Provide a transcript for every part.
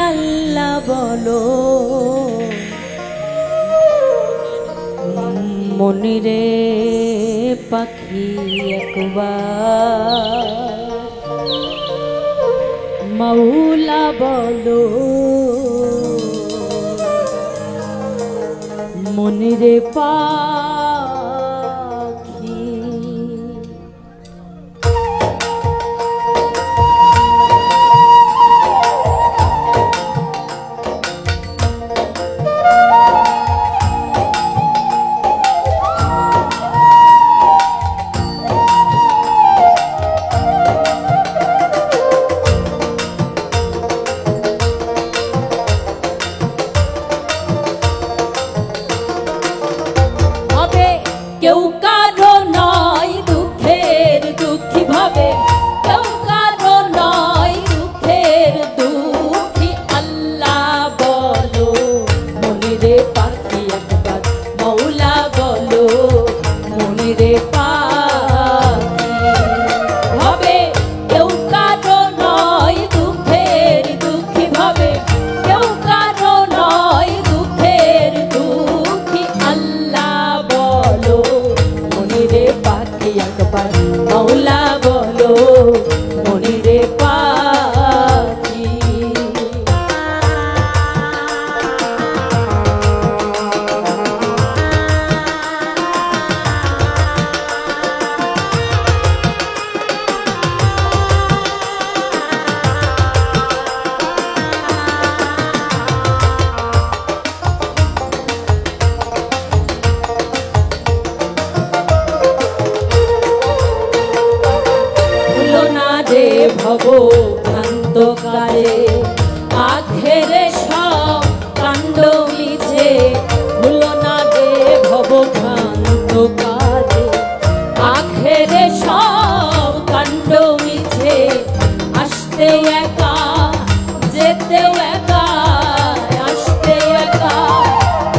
আল্লাহ বলো মনিরে পাখি একবার মাওলা বলো মনিরে পাখি কেউ কারো নয় দুঃখের দুঃখী ভাবে কেউ কারো নয় দুঃখের দুঃখী আল্লাহ বলো মনিরে পাখি একবার মাওলা বলো মনিরে পাখি ভাবে কেউ কারো নয় দুঃখের দুঃখী ভাবে কেউ কারো নয় দুঃখের দুঃখী আল্লাহ বলো মনিরে পাখি একবার মাওলা বলো মনিরে পাখি ভব ভ্রান্তকারে আখেরে সব কাণ্ড মিছে ভুলো না রে ভব ভ্রান্তকারে আখেরে সব কাণ্ড মিছে আসতে একা যেতেও একা আসতে একা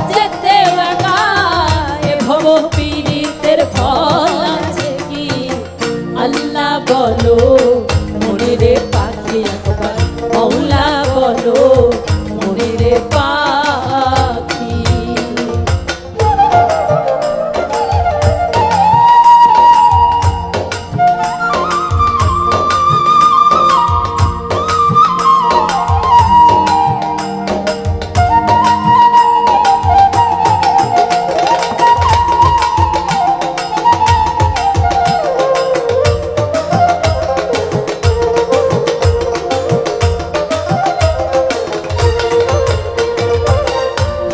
যেতেও একা এ ভব পীড়িতের ফল আছে কি আল্লাহ বলো মনিরে পাখি একবার মাওলা বলো মনিরে পাখি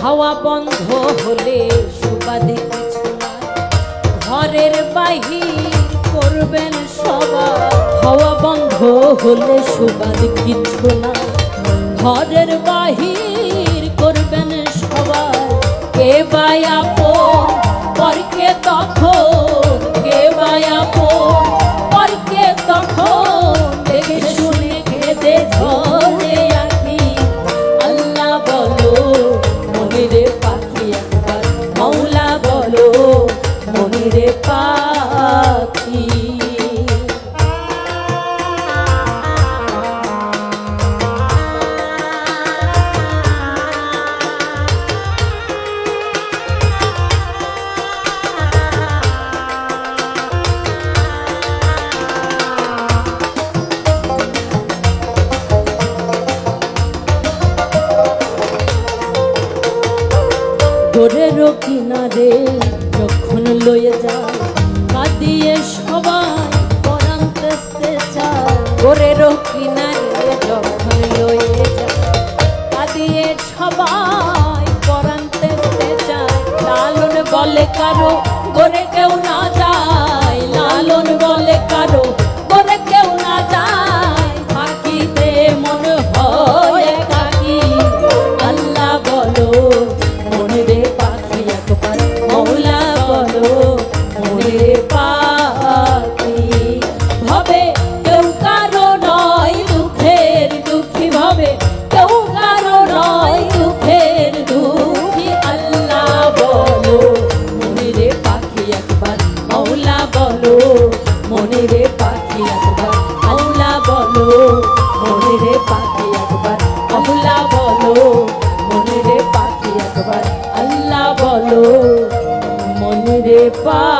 হাওয়া বন্ধ হলে সুবাদে কিছু না ঘরের বাহির করবেন সবাই হাওয়া বন্ধ হলে সুবাদ কিছু না ঘরের বাহির করবেন সবাই কে বাই আপন পরকে তখন কে বাই আপন পরকে তখন দেখে শুনে কেঁদে ঝরে আঁখি আল্লাহ বলো মনিরে পাখি একবার মাওলা বলো মনিরে পাখি ঘরের কিনারে যখন লয়ে যায় কাঁদিয়ে সবাই পরাণ তেজতে চায় ঘরের কিনারে যখন লয়ে যায় কাঁদিয়ে সবাই পরাণ তেজতে চায় লালন বলে কারো ঘরে কেউ না যায় লালন বলে কারো ঘরে কেউ না যায় থাকিতে মনে হয় একাকী আল্লাহ বলো মনিরে পাখি একবার মাওলা বলো মনিরে পাখি ভাবে কেউ কারো নয় দুঃখের দুঃখী ভাবে কেউ কারো নয় দুঃখের দুঃখী আল্লাহ বলো মনিরে পাখি একবার মাওলা বলো মনিরে পাখি একবার মাওলা বলো মনিরে পাখি একবার মাওলা পা